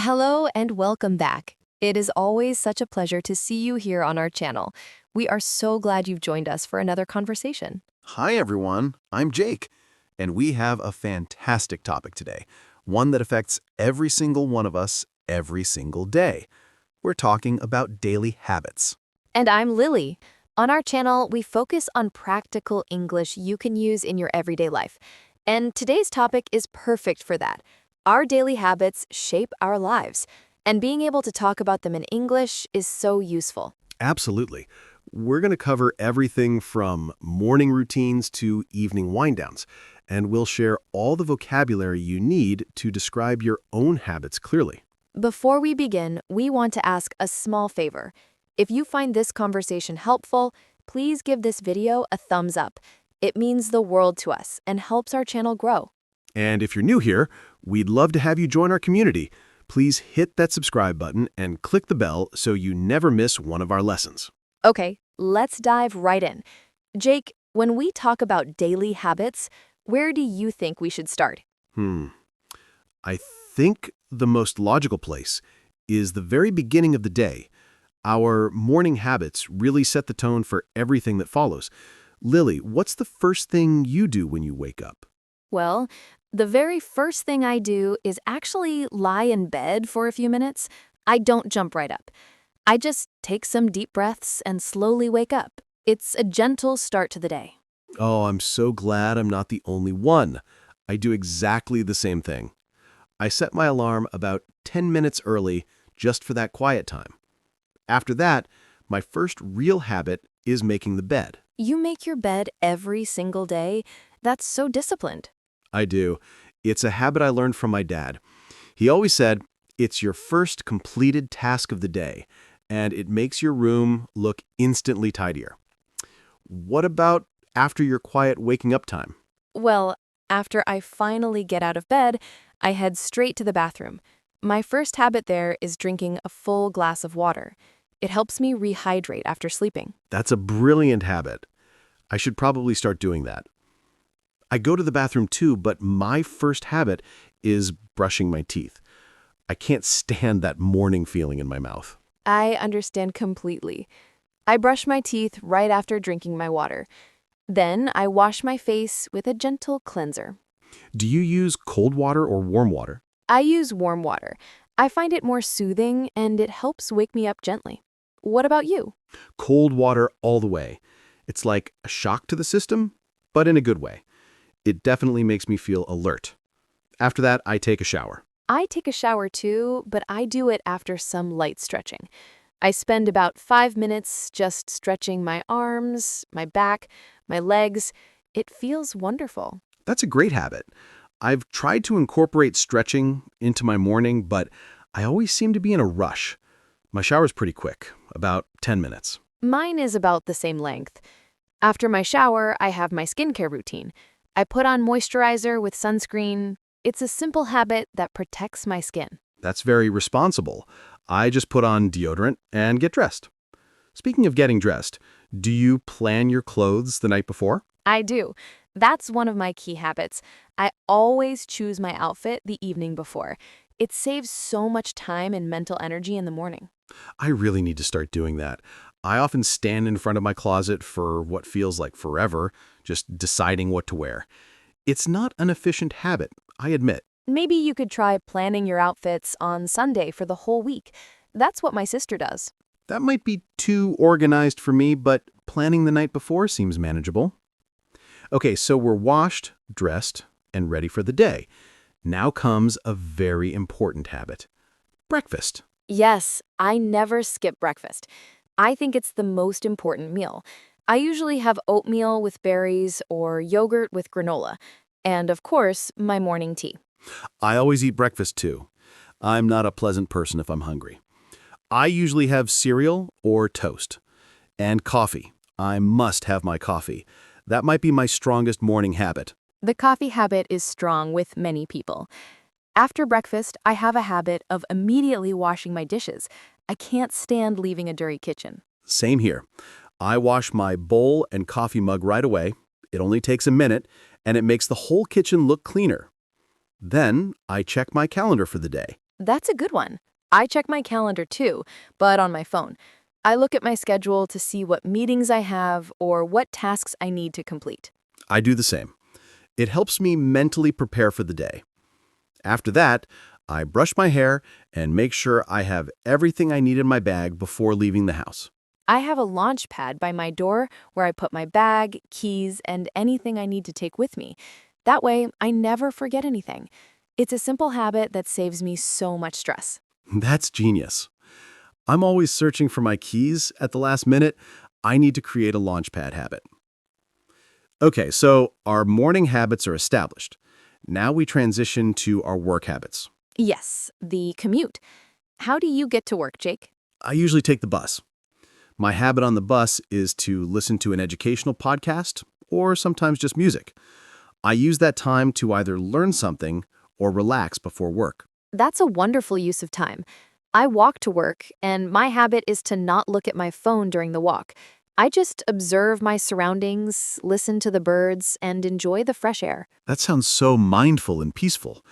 Hello and welcome back. It is always such a pleasure to see you here on our channel. We are so glad you've joined us for another conversation. Hi everyone, I'm Jake, and we have a fantastic topic today, one that affects every single one of us every single day. We're talking about daily habits. And I'm Lily. On our channel, we focus on practical English you can use in your everyday life. And today's topic is perfect for that. Our daily habits shape our lives, and being able to talk about them in English is so useful. Absolutely. We're going to cover everything from morning routines to evening wind-downs, and we'll share all the vocabulary you need to describe your own habits clearly. Before we begin, we want to ask a small favor. If you find this conversation helpful, please give this video a thumbs up. It means the world to us and helps our channel grow. And if you're new here, we'd love to have you join our community. Please hit that subscribe button and click the bell so you never miss one of our lessons. Okay, let's dive right in. Jake, when we talk about daily habits, where do you think we should start? I think the most logical place is the very beginning of the day. Our morning habits really set the tone for everything that follows. Lily, what's the first thing you do when you wake up? Well, the very first thing I do is actually lie in bed for a few minutes. I don't jump right up. I just take some deep breaths and slowly wake up. It's a gentle start to the day. Oh, I'm so glad I'm not the only one. I do exactly the same thing. I set my alarm about 10 minutes early just for that quiet time. After that, my first real habit is making the bed. You make your bed every single day? That's so disciplined. I do. It's a habit I learned from my dad. He always said, it's your first completed task of the day, and it makes your room look instantly tidier. What about after your quiet waking up time? Well, after I finally get out of bed, I head straight to the bathroom. My first habit there is drinking a full glass of water. It helps me rehydrate after sleeping. That's a brilliant habit. I should probably start doing that. I go to the bathroom too, but my first habit is brushing my teeth. I can't stand that morning feeling in my mouth. I understand completely. I brush my teeth right after drinking my water. Then I wash my face with a gentle cleanser. Do you use cold water or warm water? I use warm water. I find it more soothing and it helps wake me up gently. What about you? Cold water all the way. It's like a shock to the system, but in a good way. It definitely makes me feel alert. After that, I take a shower. I take a shower too, but I do it after some light stretching. I spend about 5 minutes just stretching my arms, my back, my legs. It feels wonderful. That's a great habit. I've tried to incorporate stretching into my morning, but I always seem to be in a rush. My shower's pretty quick, about 10 minutes. Mine is about the same length. After my shower, I have my skincare routine. I put on moisturizer with sunscreen. It's a simple habit that protects my skin. That's very responsible. I just put on deodorant and get dressed. Speaking of getting dressed, do you plan your clothes the night before? I do. That's one of my key habits. I always choose my outfit the evening before. It saves so much time and mental energy in the morning. I really need to start doing that. I often stand in front of my closet for what feels like forever, just deciding what to wear. It's not an efficient habit, I admit. Maybe you could try planning your outfits on Sunday for the whole week. That's what my sister does. That might be too organized for me, but planning the night before seems manageable. Okay, so we're washed, dressed, and ready for the day. Now comes a very important habit. Breakfast. Yes, I never skip breakfast. I think it's the most important meal. I usually have oatmeal with berries or yogurt with granola. And of course, my morning tea. I always eat breakfast too. I'm not a pleasant person if I'm hungry. I usually have cereal or toast. And coffee. I must have my coffee. That might be my strongest morning habit. The coffee habit is strong with many people. After breakfast, I have a habit of immediately washing my dishes. I can't stand leaving a dirty kitchen. Same here. I wash my bowl and coffee mug right away. It only takes a minute, and it makes the whole kitchen look cleaner. Then I check my calendar for the day. That's a good one. I check my calendar too, but on my phone. I look at my schedule to see what meetings I have or what tasks I need to complete. I do the same. It helps me mentally prepare for the day. After that, I brush my hair and make sure I have everything I need in my bag before leaving the house. I have a launch pad by my door where I put my bag, keys, and anything I need to take with me. That way, I never forget anything. It's a simple habit that saves me so much stress. That's genius. I'm always searching for my keys at the last minute. I need to create a launchpad habit. Okay, so our morning habits are established. Now we transition to our work habits. Yes, the commute. How do you get to work, Jake? I usually take the bus. My habit on the bus is to listen to an educational podcast or sometimes just music. I use that time to either learn something or relax before work. That's a wonderful use of time. I walk to work, and my habit is to not look at my phone during the walk. I just observe my surroundings, listen to the birds, and enjoy the fresh air. That sounds so mindful and peaceful.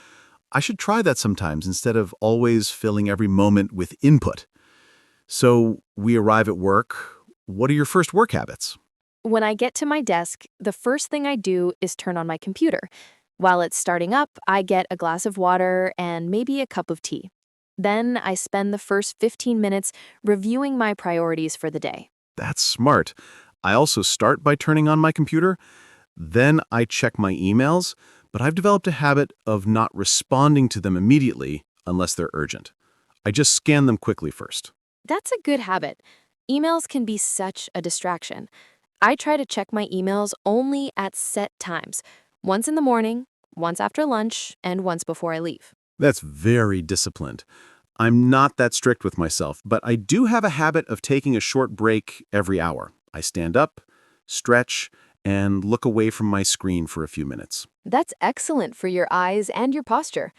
I should try that sometimes instead of always filling every moment with input. So we arrive at work. What are your first work habits? When I get to my desk, the first thing I do is turn on my computer. While it's starting up, I get a glass of water and maybe a cup of tea. Then I spend the first 15 minutes reviewing my priorities for the day. That's smart. I also start by turning on my computer. Then I check my emails, but I've developed a habit of not responding to them immediately unless they're urgent. I just scan them quickly first. That's a good habit. Emails can be such a distraction. I try to check my emails only at set times, once in the morning, once after lunch, and once before I leave. That's very disciplined. I'm not that strict with myself, but I do have a habit of taking a short break every hour. I stand up, stretch, and look away from my screen for a few minutes. That's excellent for your eyes and your posture.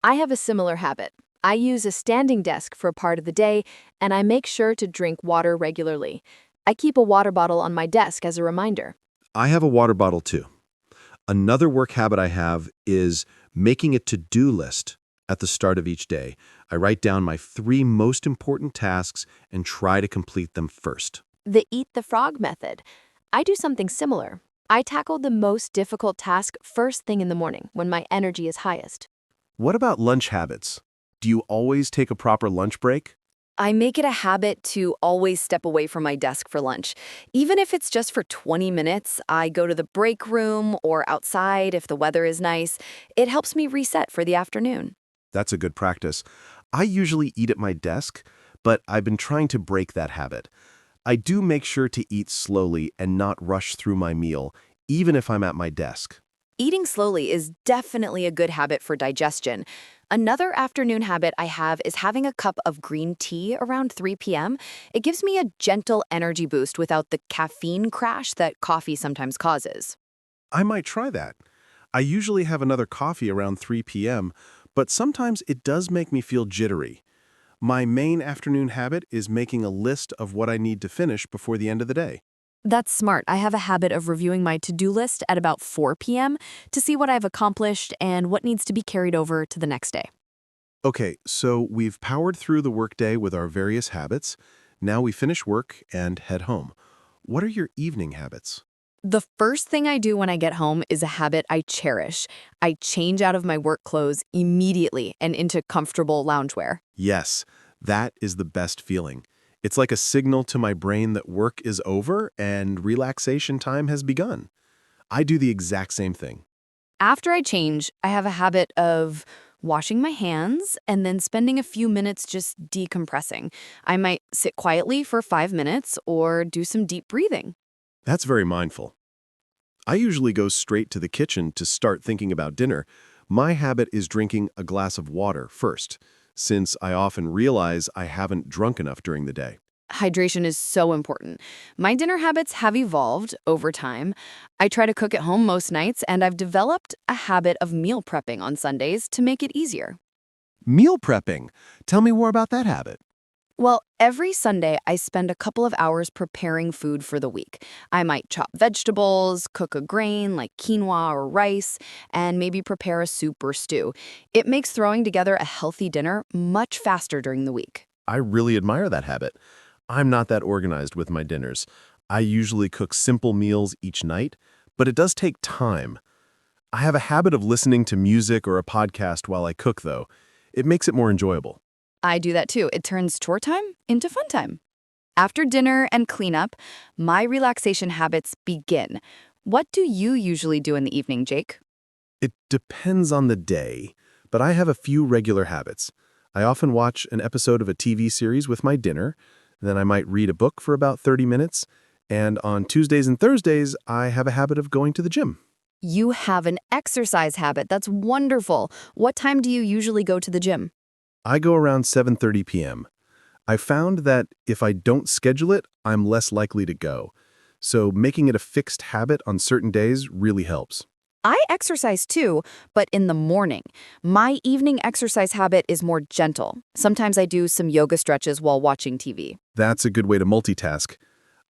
I have a similar habit. I use a standing desk for a part of the day, and I make sure to drink water regularly. I keep a water bottle on my desk as a reminder. I have a water bottle too. Another work habit I have is making a to-do list at the start of each day. I write down my 3 most important tasks and try to complete them first. The Eat the Frog method. I do something similar. I tackle the most difficult task first thing in the morning when my energy is highest. What about lunch habits? Do you always take a proper lunch break? I make it a habit to always step away from my desk for lunch. Even if it's just for 20 minutes, I go to the break room or outside if the weather is nice. It helps me reset for the afternoon. That's a good practice. I usually eat at my desk, but I've been trying to break that habit. I do make sure to eat slowly and not rush through my meal, even if I'm at my desk. Eating slowly is definitely a good habit for digestion. Another afternoon habit I have is having a cup of green tea around 3 p.m. It gives me a gentle energy boost without the caffeine crash that coffee sometimes causes. I might try that. I usually have another coffee around 3 p.m., but sometimes it does make me feel jittery. My main afternoon habit is making a list of what I need to finish before the end of the day. That's smart. I have a habit of reviewing my to-do list at about 4 p.m. to see what I've accomplished and what needs to be carried over to the next day. Okay, so we've powered through the workday with our various habits. Now we finish work and head home. What are your evening habits? The first thing I do when I get home is a habit I cherish. I change out of my work clothes immediately and into comfortable loungewear. Yes, that is the best feeling. It's like a signal to my brain that work is over and relaxation time has begun. I do the exact same thing. After I change, I have a habit of washing my hands and then spending a few minutes just decompressing. I might sit quietly for 5 minutes or do some deep breathing. That's very mindful. I usually go straight to the kitchen to start thinking about dinner. My habit is drinking a glass of water first, since I often realize I haven't drunk enough during the day. Hydration is so important. My dinner habits have evolved over time. I try to cook at home most nights, and I've developed a habit of meal prepping on Sundays to make it easier. Meal prepping. Tell me more about that habit. Well, every Sunday, I spend a couple of hours preparing food for the week. I might chop vegetables, cook a grain like quinoa or rice, and maybe prepare a soup or stew. It makes throwing together a healthy dinner much faster during the week. I really admire that habit. I'm not that organized with my dinners. I usually cook simple meals each night, but it does take time. I have a habit of listening to music or a podcast while I cook, though. It makes it more enjoyable. I do that too. It turns chore time into fun time. After dinner and cleanup, my relaxation habits begin. What do you usually do in the evening, Jake? It depends on the day, but I have a few regular habits. I often watch an episode of a TV series with my dinner, then I might read a book for about 30 minutes, and on Tuesdays and Thursdays, I have a habit of going to the gym. You have an exercise habit. That's wonderful. What time do you usually go to the gym? I go around 7:30 p.m. I found that if I don't schedule it, I'm less likely to go. So making it a fixed habit on certain days really helps. I exercise too, but in the morning. My evening exercise habit is more gentle. Sometimes I do some yoga stretches while watching TV. That's a good way to multitask.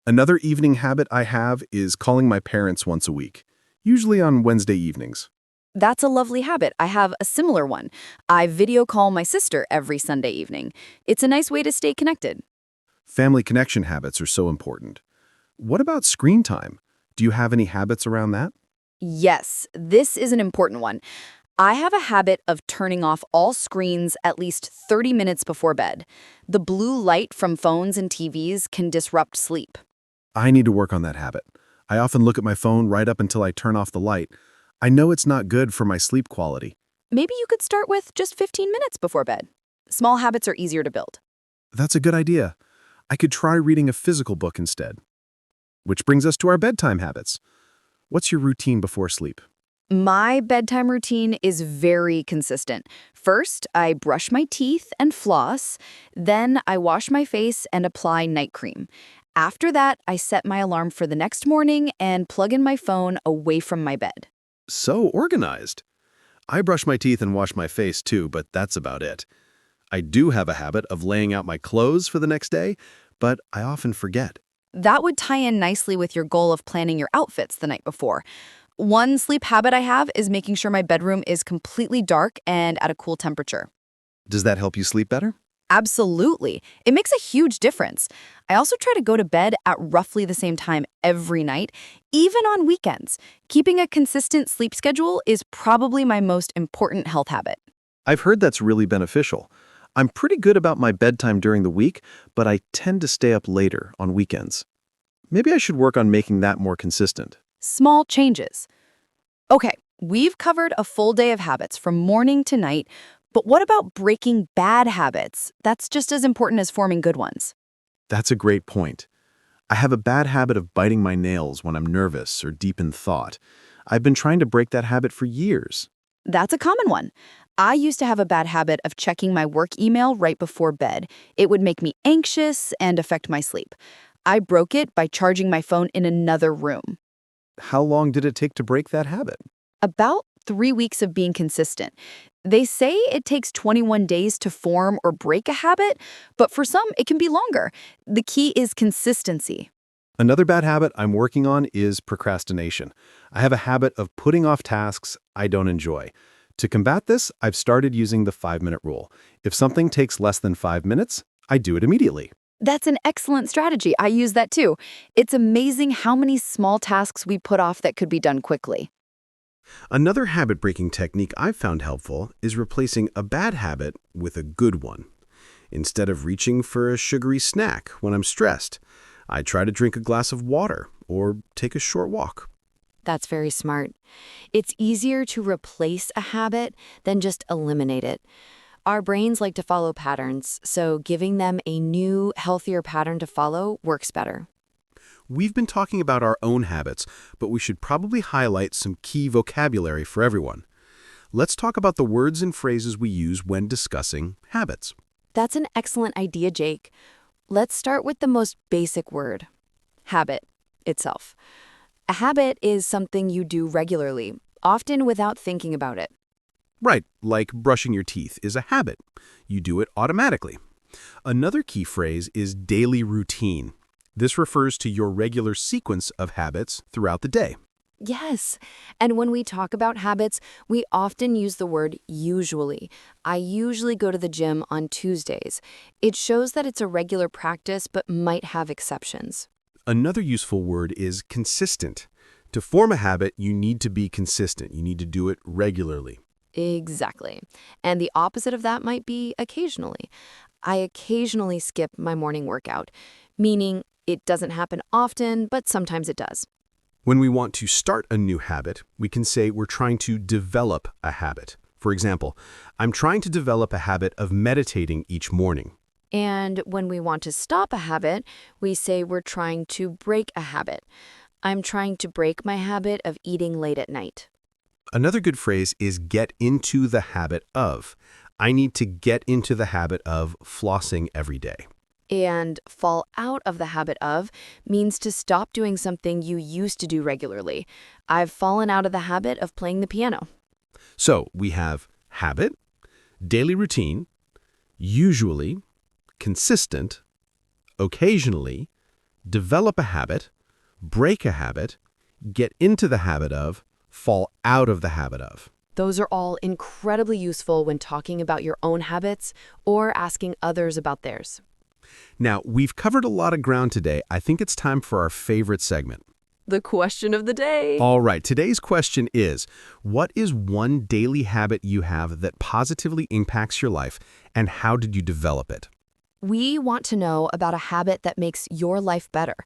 Another evening habit I have is calling my parents once a week, usually on Wednesday evenings. That's a lovely habit. I have a similar one. I video call my sister every Sunday evening. It's a nice way to stay connected. Family connection habits are so important. What about screen time? Do you have any habits around that? Yes, this is an important one. I have a habit of turning off all screens at least 30 minutes before bed. The blue light from phones and TVs can disrupt sleep. I need to work on that habit. I often look at my phone right up until I turn off the light. I know it's not good for my sleep quality. Maybe you could start with just 15 minutes before bed. Small habits are easier to build. That's a good idea. I could try reading a physical book instead. Which brings us to our bedtime habits. What's your routine before sleep? My bedtime routine is very consistent. First, I brush my teeth and floss. Then I wash my face and apply night cream. After that, I set my alarm for the next morning and plug in my phone away from my bed. So organized. I brush my teeth and wash my face too, but that's about it. I do have a habit of laying out my clothes for the next day, but I often forget. That would tie in nicely with your goal of planning your outfits the night before. One sleep habit I have is making sure my bedroom is completely dark and at a cool temperature. Does that help you sleep better? Absolutely. It makes a huge difference. I also try to go to bed at roughly the same time every night, even on weekends. Keeping a consistent sleep schedule is probably my most important health habit. I've heard that's really beneficial. I'm pretty good about my bedtime during the week, but I tend to stay up later on weekends. Maybe I should work on making that more consistent. Small changes. Okay, we've covered a full day of habits from morning to night, but what about breaking bad habits? That's just as important as forming good ones. That's a great point. I have a bad habit of biting my nails when I'm nervous or deep in thought. I've been trying to break that habit for years. That's a common one. I used to have a bad habit of checking my work email right before bed. It would make me anxious and affect my sleep. I broke it by charging my phone in another room. How long did it take to break that habit? About 3 weeks of being consistent. They say it takes 21 days to form or break a habit, but for some, it can be longer. The key is consistency. Another bad habit I'm working on is procrastination. I have a habit of putting off tasks I don't enjoy. To combat this, I've started using the 5-minute rule. If something takes less than 5 minutes, I do it immediately. That's an excellent strategy. I use that too. It's amazing how many small tasks we put off that could be done quickly. Another habit-breaking technique I've found helpful is replacing a bad habit with a good one. Instead of reaching for a sugary snack when I'm stressed, I try to drink a glass of water or take a short walk. That's very smart. It's easier to replace a habit than just eliminate it. Our brains like to follow patterns, so giving them a new, healthier pattern to follow works better. We've been talking about our own habits, but we should probably highlight some key vocabulary for everyone. Let's talk about the words and phrases we use when discussing habits. That's an excellent idea, Jake. Let's start with the most basic word, habit itself. A habit is something you do regularly, often without thinking about it. Right, like brushing your teeth is a habit. You do it automatically. Another key phrase is daily routine. This refers to your regular sequence of habits throughout the day. Yes. And when we talk about habits, we often use the word usually. I usually go to the gym on Tuesdays. It shows that it's a regular practice but might have exceptions. Another useful word is consistent. To form a habit, you need to be consistent. You need to do it regularly. Exactly. And the opposite of that might be occasionally. I occasionally skip my morning workout, meaning it doesn't happen often, but sometimes it does. When we want to start a new habit, we can say we're trying to develop a habit. For example, I'm trying to develop a habit of meditating each morning. And when we want to stop a habit, we say we're trying to break a habit. I'm trying to break my habit of eating late at night. Another good phrase is get into the habit of. I need to get into the habit of flossing every day. And fall out of the habit of means to stop doing something you used to do regularly. I've fallen out of the habit of playing the piano. So we have habit, daily routine, usually, consistent, occasionally, develop a habit, break a habit, get into the habit of, fall out of the habit of. Those are all incredibly useful when talking about your own habits or asking others about theirs. Now, we've covered a lot of ground today. I think it's time for our favorite segment. The question of the day. All right, today's question is, what is one daily habit you have that positively impacts your life, and how did you develop it? We want to know about a habit that makes your life better.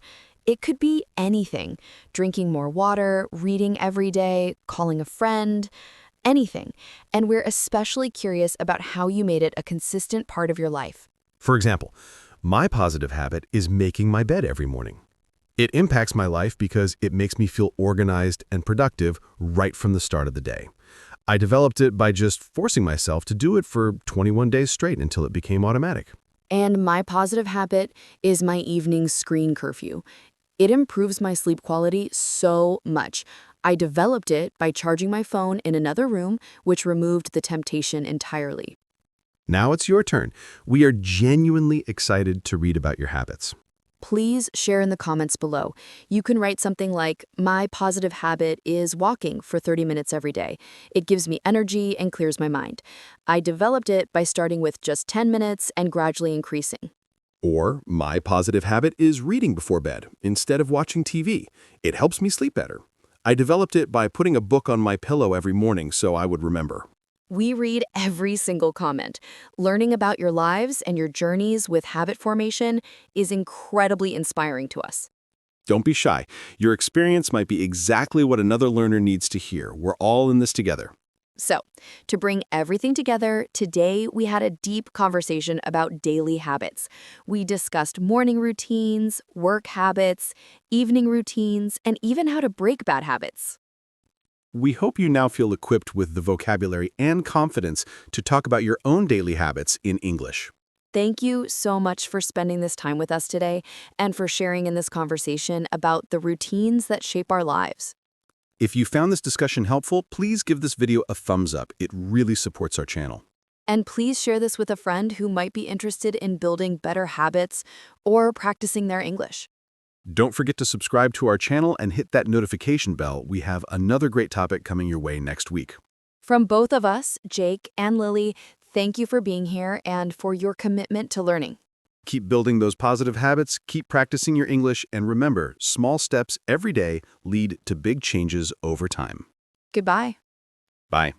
It could be anything: drinking more water, reading every day, calling a friend, anything. And we're especially curious about how you made it a consistent part of your life. For example, my positive habit is making my bed every morning. It impacts my life because it makes me feel organized and productive right from the start of the day. I developed it by just forcing myself to do it for 21 days straight until it became automatic. And my positive habit is my evening screen curfew. It improves my sleep quality so much. I developed it by charging my phone in another room, which removed the temptation entirely. Now it's your turn. We are genuinely excited to read about your habits. Please share in the comments below. You can write something like, my positive habit is walking for 30 minutes every day. It gives me energy and clears my mind. I developed it by starting with just 10 minutes and gradually increasing. Or, my positive habit is reading before bed instead of watching TV. It helps me sleep better. I developed it by putting a book on my pillow every morning so I would remember. We read every single comment. Learning about your lives and your journeys with habit formation is incredibly inspiring to us. Don't be shy. Your experience might be exactly what another learner needs to hear. We're all in this together. So, to bring everything together, today we had a deep conversation about daily habits. We discussed morning routines, work habits, evening routines, and even how to break bad habits. We hope you now feel equipped with the vocabulary and confidence to talk about your own daily habits in English. Thank you so much for spending this time with us today and for sharing in this conversation about the routines that shape our lives. If you found this discussion helpful, please give this video a thumbs up. It really supports our channel. And please share this with a friend who might be interested in building better habits or practicing their English. Don't forget to subscribe to our channel and hit that notification bell. We have another great topic coming your way next week. From both of us, Jake and Lily, thank you for being here and for your commitment to learning. Keep building those positive habits, keep practicing your English, and remember, small steps every day lead to big changes over time. Goodbye. Bye.